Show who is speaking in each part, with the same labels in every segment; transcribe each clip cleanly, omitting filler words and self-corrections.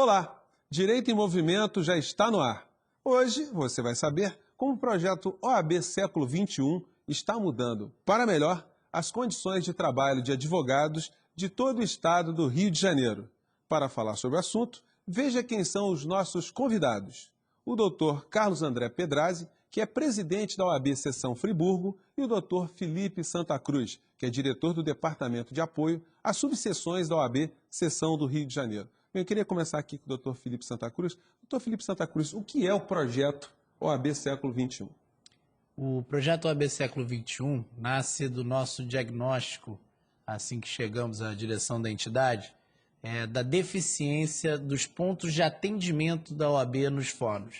Speaker 1: Olá, Direito em Movimento já está no ar. Hoje você vai saber como o projeto OAB Século XXI está mudando, para melhor, as condições de trabalho de advogados de todo o estado do Rio de Janeiro. Para falar sobre o assunto, veja quem são os nossos convidados. O Dr. Carlos André Pedrazzi, que é presidente da OAB Seção Friburgo, e o Dr. Felipe Santa Cruz, que é diretor do Departamento de Apoio às Subseções da OAB Seção do Rio de Janeiro. Eu queria começar aqui com o Dr. Felipe Santa Cruz. Dr. Felipe Santa Cruz, o que é o projeto OAB Século XXI?
Speaker 2: O projeto OAB Século XXI nasce do nosso diagnóstico, assim que chegamos à direção da entidade, da deficiência dos pontos de atendimento da OAB nos fóruns.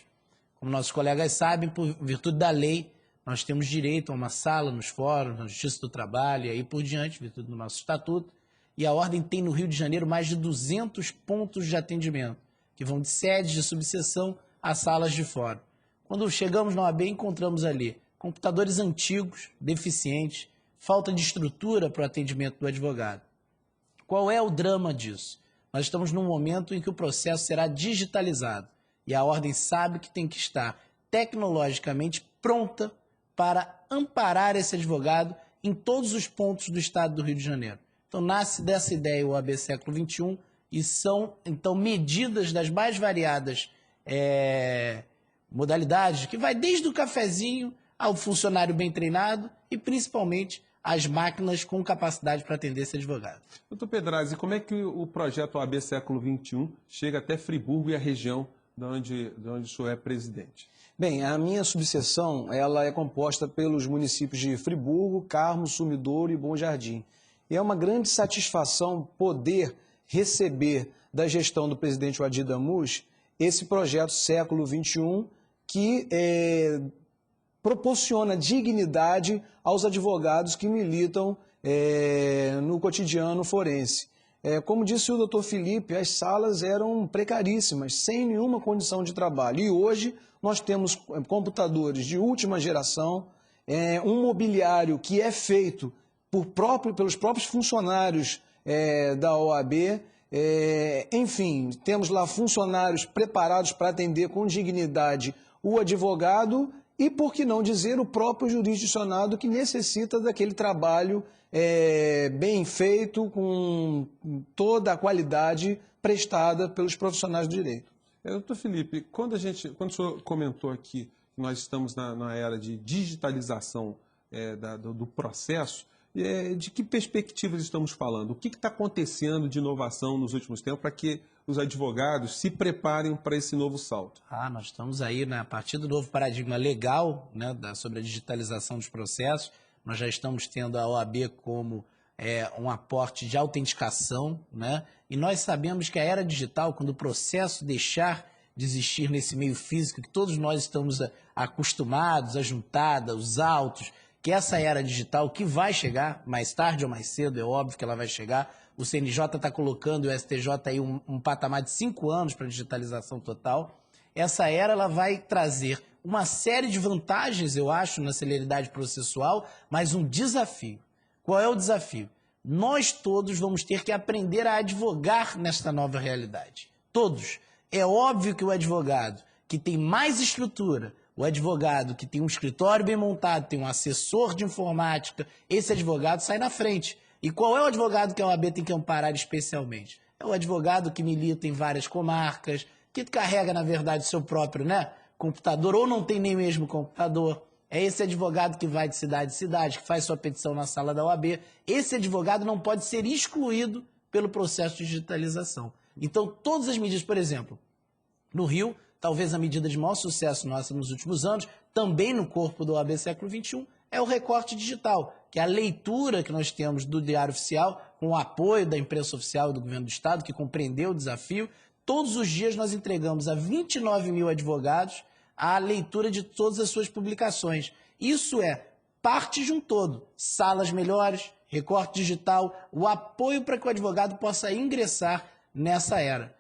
Speaker 2: Como nossos colegas sabem, por virtude da lei, nós temos direito a uma sala nos fóruns, na Justiça do Trabalho e aí por diante, virtude do nosso estatuto. E a Ordem tem no Rio de Janeiro mais de 200 pontos de atendimento, que vão de sedes de subseção a salas de fórum. Quando chegamos na OAB, encontramos ali computadores antigos, deficientes, falta de estrutura para o atendimento do advogado. Qual é o drama disso? Nós estamos num momento em que o processo será digitalizado e a Ordem sabe que tem que estar tecnologicamente pronta para amparar esse advogado em todos os pontos do estado do Rio de Janeiro. Então nasce dessa ideia o OAB Século XXI e são então medidas das mais variadas modalidades, que vai desde o cafezinho ao funcionário bem treinado e principalmente as máquinas com capacidade para atender esse advogado.
Speaker 1: Doutor Pedrazzi, como é que o projeto OAB Século XXI chega até Friburgo e a região de onde o senhor é presidente?
Speaker 3: Bem, a minha subseção ela é composta pelos municípios de Friburgo, Carmo, Sumidouro e Bom Jardim. E é uma grande satisfação poder receber da gestão do presidente Wadir Damus esse projeto Século XXI que proporciona dignidade aos advogados que militam no cotidiano forense. Como disse o doutor Felipe, as salas eram precaríssimas, sem nenhuma condição de trabalho. E hoje nós temos computadores de última geração, um mobiliário que é feito pelos próprios funcionários da OAB. Enfim, temos lá funcionários preparados para atender com dignidade o advogado e, por que não dizer, o próprio jurisdicionado que necessita daquele trabalho bem feito, com toda a qualidade prestada pelos profissionais do direito.
Speaker 1: Doutor Felipe, quando o senhor comentou aqui que nós estamos na era de digitalização do processo, de que perspectivas estamos falando? O que está acontecendo de inovação nos últimos tempos para que os advogados se preparem para esse novo salto?
Speaker 2: Nós estamos aí, a partir do novo paradigma legal, sobre a digitalização dos processos. Nós já estamos tendo a OAB como um aporte de autenticação, e nós sabemos que a era digital, quando o processo deixar de existir nesse meio físico, que todos nós estamos acostumados, a juntada, os autos, que essa era digital que vai chegar, mais tarde ou mais cedo, é óbvio que ela vai chegar. O CNJ está colocando, o STJ aí um patamar de 5 anos para digitalização total. Essa era ela vai trazer uma série de vantagens, eu acho, na celeridade processual, mas um desafio. Qual é o desafio? Nós todos vamos ter que aprender a advogar nesta nova realidade. Todos. É óbvio que o advogado que tem mais estrutura, o advogado que tem um escritório bem montado, tem um assessor de informática, esse advogado sai na frente. E qual é o advogado que a OAB tem que amparar especialmente? É o advogado que milita em várias comarcas, que carrega, na verdade, seu próprio computador, ou não tem nem mesmo computador. É esse advogado que vai de cidade em cidade, que faz sua petição na sala da OAB. Esse advogado não pode ser excluído pelo processo de digitalização. Então, todas as medidas, por exemplo, no Rio, talvez a medida de maior sucesso nossa nos últimos anos, também no corpo do OAB Século XXI, é o recorte digital, que é a leitura que nós temos do Diário Oficial, com o apoio da imprensa oficial e do Governo do Estado, que compreendeu o desafio. Todos os dias nós entregamos a 29 mil advogados a leitura de todas as suas publicações. Isso é parte de um todo. Salas melhores, recorte digital, o apoio para que o advogado possa ingressar nessa era.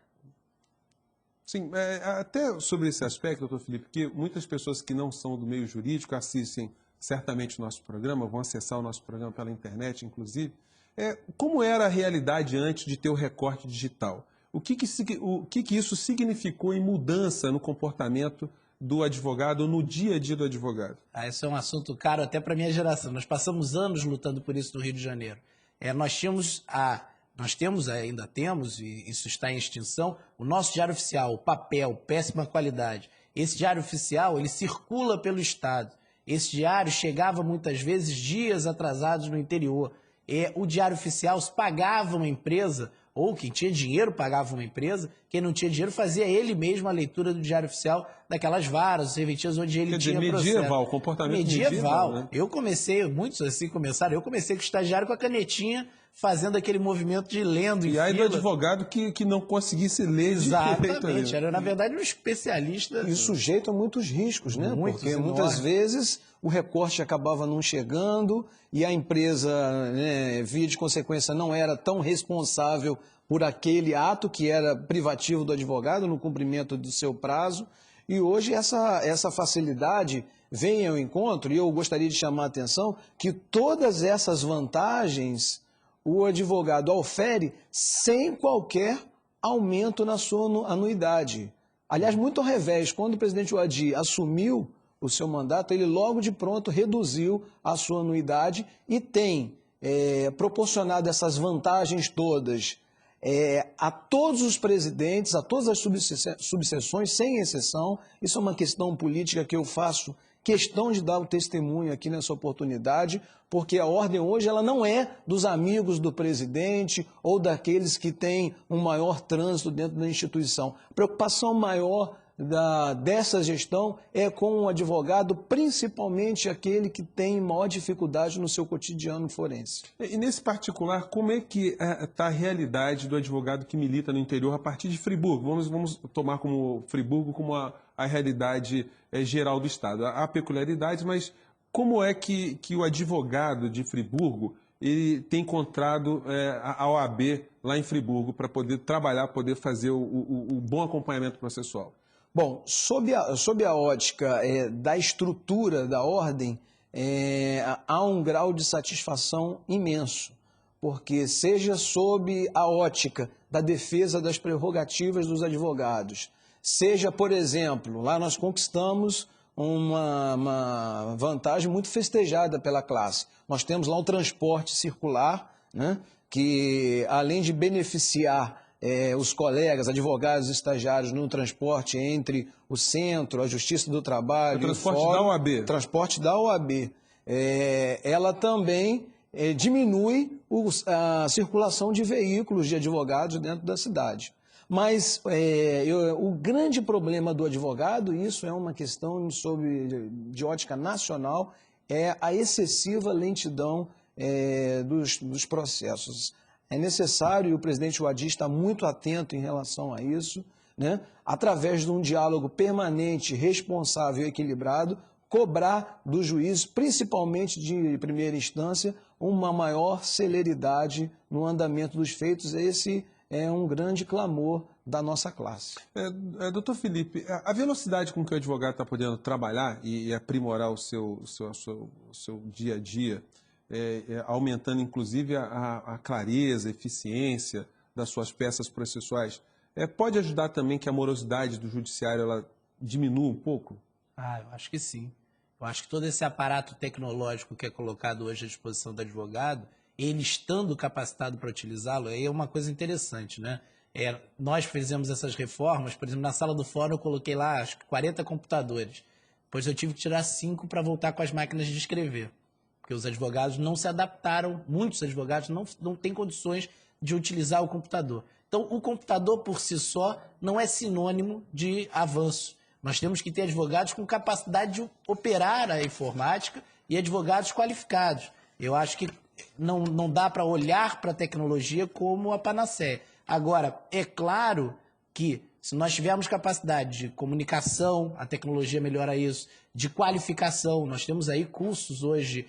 Speaker 1: Sim, até sobre esse aspecto, doutor Felipe, que muitas pessoas que não são do meio jurídico assistem certamente o nosso programa, vão acessar o nosso programa pela internet, inclusive. Como era a realidade antes de ter o recorte digital? O que isso significou em mudança no comportamento do advogado, no dia a dia do advogado?
Speaker 2: Esse é um assunto caro até para a minha geração. Nós passamos anos lutando por isso no Rio de Janeiro. Ainda temos, e isso está em extinção, o nosso diário oficial, o papel, péssima qualidade. Esse diário oficial, ele circula pelo Estado. Esse diário chegava muitas vezes dias atrasados no interior. O diário oficial se pagava uma empresa, ou quem tinha dinheiro pagava uma empresa, quem não tinha dinheiro fazia ele mesmo a leitura do diário oficial daquelas varas, serventias onde ele tinha processo.
Speaker 1: Medieval, comportamento medieval, né?
Speaker 2: Eu comecei, muitos assim começaram, eu comecei com o estagiário com a canetinha, fazendo aquele movimento de lendo em fila.
Speaker 1: E aí do advogado que não conseguisse ler
Speaker 2: Exatamente, era na verdade um especialista.
Speaker 3: E sujeito a muitos riscos, né? Porque muitas vezes o recorte acabava não chegando e a empresa, né, via de consequência, não era tão responsável por aquele ato que era privativo do advogado no cumprimento do seu prazo. E hoje essa facilidade vem ao encontro, e eu gostaria de chamar a atenção que todas essas vantagens o advogado ofere sem qualquer aumento na sua anuidade. Aliás, muito ao revés, quando o presidente Wade assumiu o seu mandato, ele logo de pronto reduziu a sua anuidade e tem proporcionado essas vantagens todas a todos os presidentes, a todas as subseções, sem exceção. Isso é uma questão política que eu faço questão de dar o testemunho aqui nessa oportunidade, porque a ordem hoje ela não é dos amigos do presidente ou daqueles que têm um maior trânsito dentro da instituição. A preocupação maior dessa gestão é com o advogado, principalmente aquele que tem maior dificuldade no seu cotidiano forense.
Speaker 1: E nesse particular, como é que está a realidade do advogado que milita no interior a partir de Friburgo? Vamos tomar como Friburgo como a realidade geral do Estado. Há peculiaridades, mas como é que o advogado de Friburgo ele tem encontrado a OAB lá em Friburgo para poder trabalhar, poder fazer o bom acompanhamento processual?
Speaker 3: Bom, sob a ótica da estrutura da ordem, há um grau de satisfação imenso, porque seja sob a ótica da defesa das prerrogativas dos advogados, seja, por exemplo, lá nós conquistamos uma vantagem muito festejada pela classe. Nós temos lá o transporte circular, né, que além de beneficiar os colegas, advogados e estagiários no transporte entre o centro, a Justiça do Trabalho...
Speaker 1: O transporte da OAB.
Speaker 3: O transporte da OAB. Ela também diminui a circulação de veículos de advogados dentro da cidade. Mas o grande problema do advogado, e isso é uma questão de ótica nacional, é a excessiva lentidão dos processos. É necessário, e o presidente Wade está muito atento em relação a isso, né, através de um diálogo permanente, responsável e equilibrado, cobrar do juiz, principalmente de primeira instância, uma maior celeridade no andamento dos feitos. Esse é um grande clamor da nossa classe.
Speaker 1: Doutor Felipe, a velocidade com que o advogado está podendo trabalhar e aprimorar o seu dia a dia, aumentando inclusive a clareza, a eficiência das suas peças processuais, pode ajudar também que a morosidade do judiciário ela diminua um pouco?
Speaker 2: Eu acho que sim. Eu acho que todo esse aparato tecnológico que é colocado hoje à disposição do advogado, ele estando capacitado para utilizá-lo, aí é uma coisa interessante, né? Nós fizemos essas reformas, por exemplo, na sala do fórum eu coloquei lá, acho que 40 computadores. Depois eu tive que tirar 5 para voltar com as máquinas de escrever. Porque os advogados não se adaptaram, muitos advogados não têm condições de utilizar o computador. Então, o computador por si só não é sinônimo de avanço. Nós temos que ter advogados com capacidade de operar a informática e advogados qualificados. Eu acho que não dá para olhar para a tecnologia como a panaceia. Agora, é claro que se nós tivermos capacidade de comunicação, a tecnologia melhora isso, de qualificação, nós temos aí cursos hoje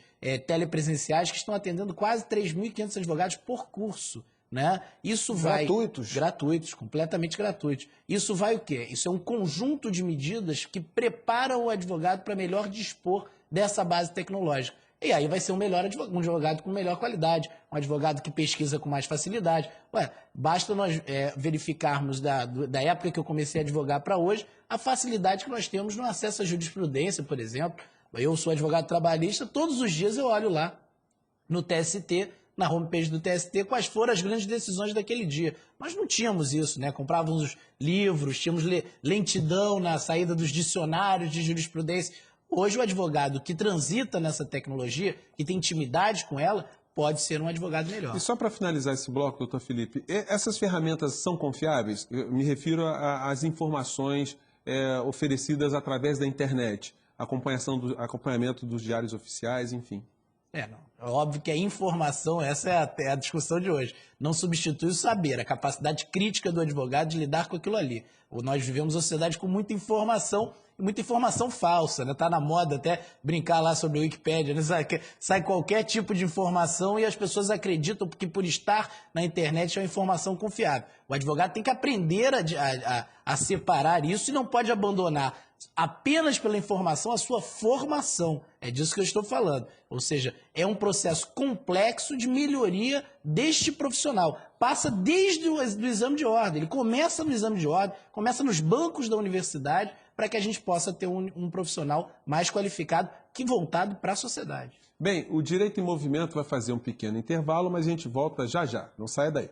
Speaker 2: telepresenciais que estão atendendo quase 3.500 advogados por curso, né? Isso vai... Gratuitos, completamente gratuitos. Isso vai o quê? Isso é um conjunto de medidas que preparam o advogado para melhor dispor dessa base tecnológica. E aí vai ser um advogado com melhor qualidade, um advogado que pesquisa com mais facilidade. Basta nós verificarmos da época que eu comecei a advogar para hoje, a facilidade que nós temos no acesso à jurisprudência, por exemplo. Eu sou advogado trabalhista, todos os dias eu olho lá no TST, na homepage do TST, quais foram as grandes decisões daquele dia. Nós não tínhamos isso, né? Comprávamos os livros, tínhamos lentidão na saída dos dicionários de jurisprudência. Hoje o advogado que transita nessa tecnologia, que tem intimidade com ela, pode ser um advogado melhor.
Speaker 1: E só para finalizar esse bloco, doutor Felipe, essas ferramentas são confiáveis? Eu me refiro às informações oferecidas através da internet, acompanhamento dos diários oficiais, enfim.
Speaker 2: Não. É óbvio que a informação, essa é a discussão de hoje, não substitui o saber, a capacidade crítica do advogado de lidar com aquilo ali. Nós vivemos uma sociedade com muita informação falsa, né? Tá na moda até brincar lá sobre a Wikipédia, né? Sai qualquer tipo de informação e as pessoas acreditam que por estar na internet é uma informação confiável. O advogado tem que aprender a separar isso e não pode abandonar apenas pela informação a sua formação. É disso que eu estou falando. Ou seja, é um processo complexo de melhoria deste profissional. Passa desde o exame de ordem. Ele começa no exame de ordem, começa nos bancos da universidade, para que a gente possa ter um profissional mais qualificado que voltado para a sociedade.
Speaker 1: Bem, o Direito em Movimento vai fazer um pequeno intervalo, mas a gente volta já já. Não saia daí.